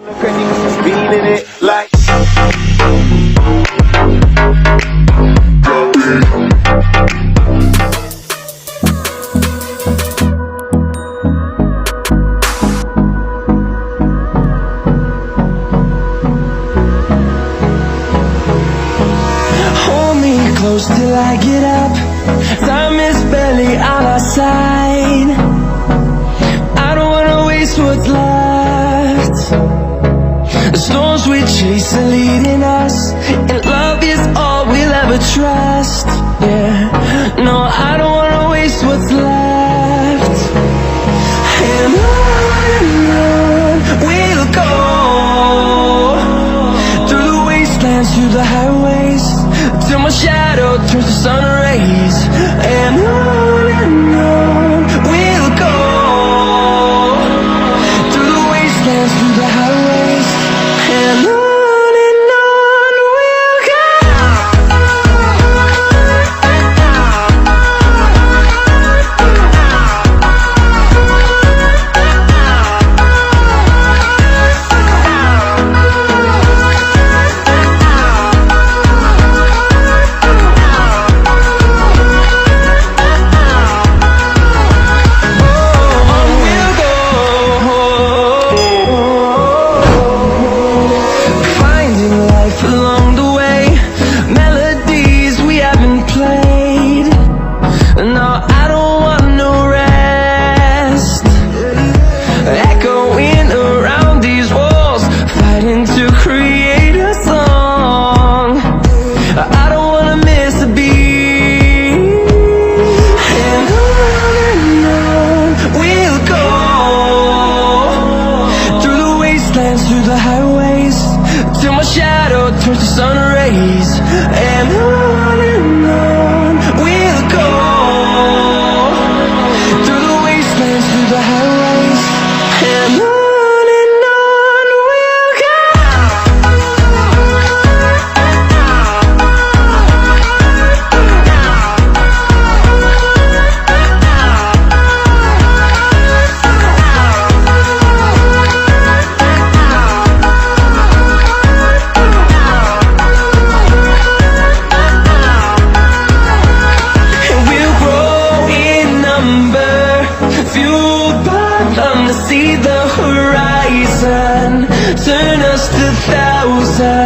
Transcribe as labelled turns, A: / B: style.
A: Look and you feeling it like.
B: Hold me close till I get up. Time is barely on our side. I don't wanna waste what's left. The storms we chase are leading us, and love is all we'll ever trust. Yeah, no, I don't wanna waste what's left. And on we'll go, through the wastelands, through the highways, till my shadow turns to sun rays. And on we'll go, through the wastelands, through the highways, and on we'll go. Along the way, melodies we haven't played. No, I don't want no rest. Echoing around these walls, fighting to create a song. I don't wanna miss a beat. And on we'll go, through the wastelands, through the highways, till my shadow turns to sun rays. And on we'll go, through the wastelands, through the highways, and on we'll go. Fueled by them to see the horizon, turn us to thousands.